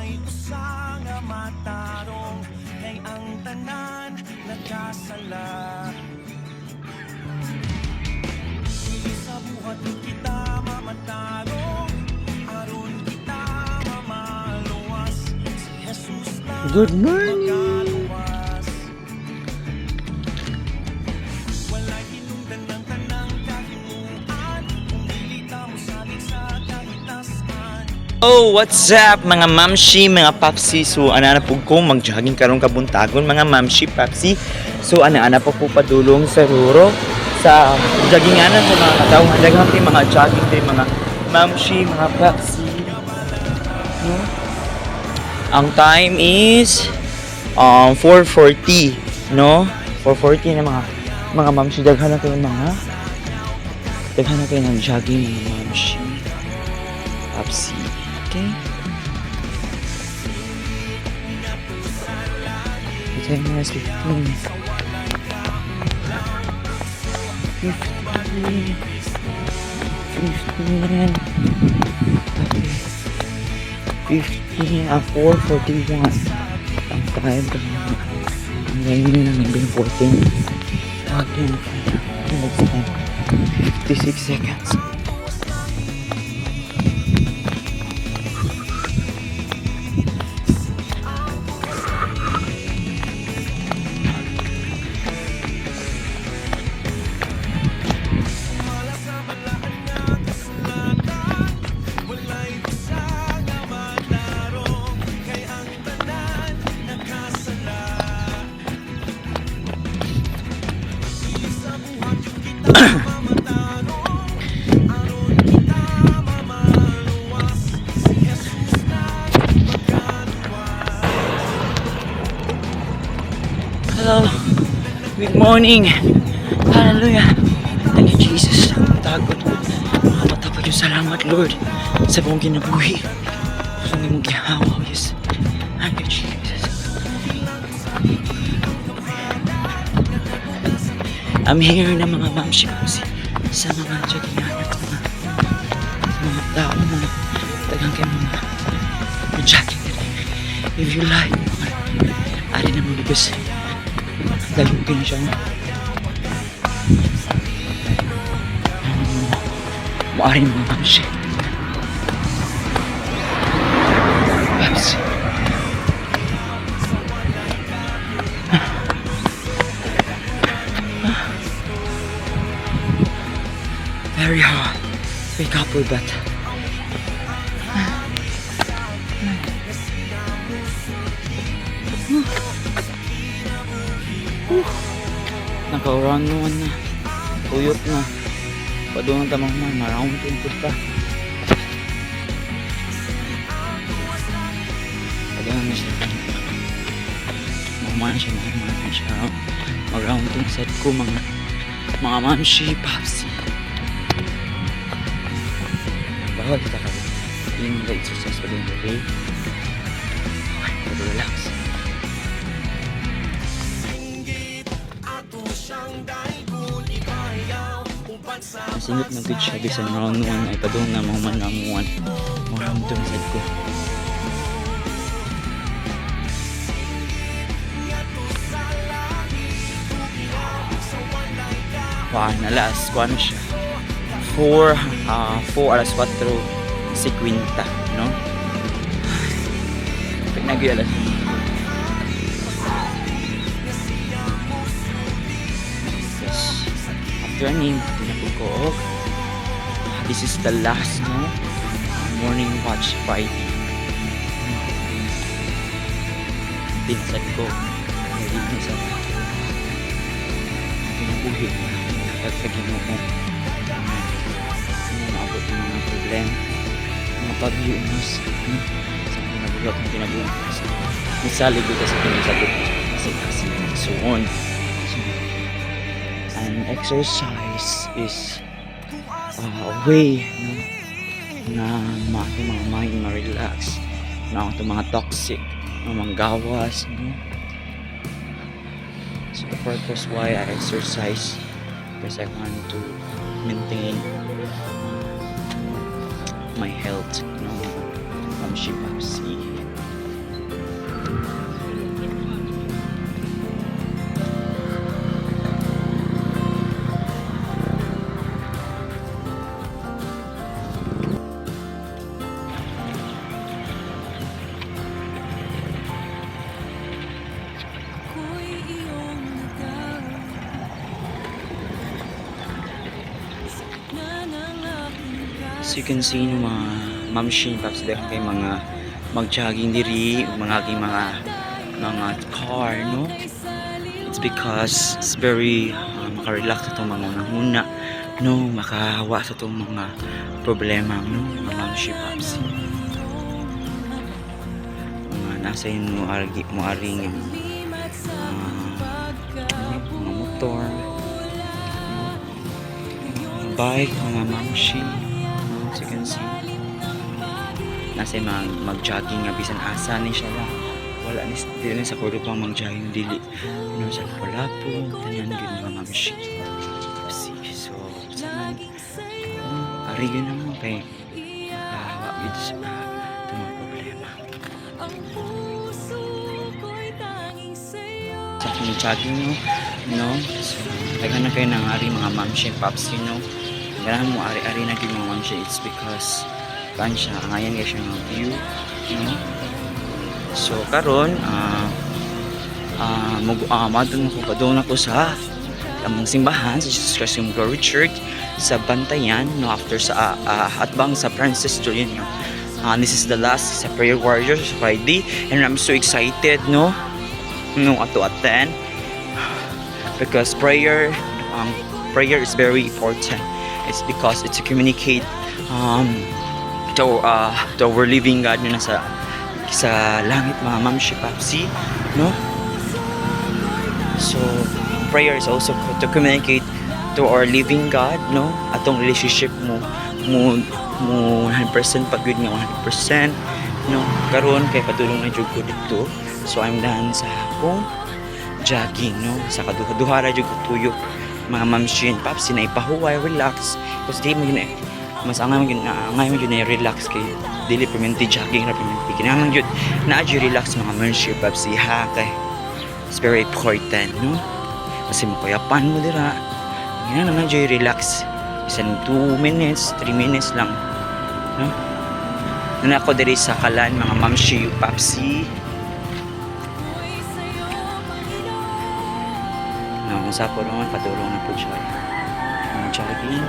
Walay usa nga matarong kay ang tanan nagkasala. Sa buhat kita mamatarong aron kita mamaluwas. Si Jesus lang Good morning. magaluwas. Walay hinungdan ng tanang kahimuan kung dili ta mosalig sa kahitasan. Oh, what's up mga mamshi, mga papsi. So, ana po ko mag-jogging karong kabuntagon mga mamshi, papsi. So, ana po po padulong sa Ruro sa jogginganan sa mga katawhan. Daghang ti mga jogging ti mga mamshi, mga papsi. No? Ang time is 4:40, no? 4:40 na mga mamshi. Daghan na kayo ng jogging mga mamshi. Papsi. Okay. The time is 15. 4:41. Ang time ko na. Ang ngayon na may 14. Okay. Next time. 56 seconds. Hello. Good morning. Hallelujah. Thank you, Jesus. Tagot. Makapatapag yung salamat, Lord, sa buong kinabuhi. Sa mong gihawa, yes. Thank you, Jesus. I'm here na mga mamshi sa mga joggingan at sa mga tao, mga tagang kayo mga jogging. If you like, ari na mga libas. Dalugin siya. Maari mo naman siya. Babs. Very hard. Wake up with that. Naka-round naman na. Tuyot na. Padungan tamang maround tungkol pa. Padungan na siya. Makumaan siya. Mag-round tungkol set ko mga mamshi, papsi. Bawal kita ka. Yung exercise pa din. Okay? Okay, relax. Masingit na good siya bisan round 1 ay padung na mahuman round 1 mo round 2 side ko. Nalas ko ano siya 4 alas 4:50, no? Pinag-alas running ko. This is the last morning watch Friday. Pinsan ko hindi na sa pinabuhi pagkaginuo mo maabot ng mga problema mga pag-iunos sa pinabuhi misalig ko sa pinasagot kasi so on. And exercise is a way na mga mind ma-relax na ito mga toxic mga gawas, no? So the purpose why I exercise because I want to maintain my health, no? Papsi. So you can see no mga mamshi paps dahil kay mga mag-jogging diri mga aking mga car no. It's because it's very maka-relax itong mga unang-una no, makahawa sa itong mga problema no, mga mamshi paps. Mga nasa yun mo aring mga motor, mga bike, mga mamshi. As you can see, nasa mag-jogging nga bisan asa ni siya lang. Wala ni dili sa kudo pang mag-jogging dili no sa Lapu-Lapu tanyan gyud mga mamshi. So sa ari gyud mo kay hawa gyud sa itong mga problema. Sa akong jogging no, so taga na kayo ng ari mga mamshi paps you know. Ganahan mo ari-ari na gyud mga mamshi, it's because kan siya ngayon nga siya ng view no. So karon madun ko padung ako sa among simbahan sa Jesus Christ Glory Church sa Bantayan no, after sa atbang sa Francis Julian no. This is the last sa Prayer Warriors Friday and I'm so excited no to attend because prayer is very important. It's because it's to communicate to our living God na nasa sa langit mga mamshi papsi no. So prayer is also to communicate to our living God no, atong relationship mo 100% pagud nga 100% no. Karon kay padulong na jud ko dito, so I'm done sa akong jogging no, sa kaduha-duha ra jud ko tuyo mga mamshi and papsi na ipahuway relax kasi di mo yun mas angay mo yun na relax kay dili permanente jogging ra permanente kinahanglan yun na relax mga mamshi papsi ha, kay it's very important no, kasi makuyapan mo dira yan na relax isang 2 minutes 3 minutes lang no. Nana ako diri sa kalan mga mamshi papsi no, kung sa po naman patulong na po siya mga jogging.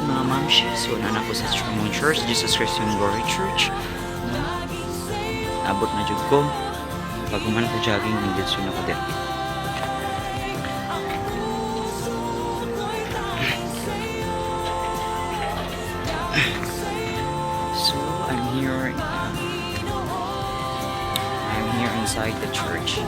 Mga mamshi, so nana ko sa Tremont Church, Jesus Christ Glory Church no? Abot na jud ko pag human ko jogging nandito so na ko din. So I'm here inside the church.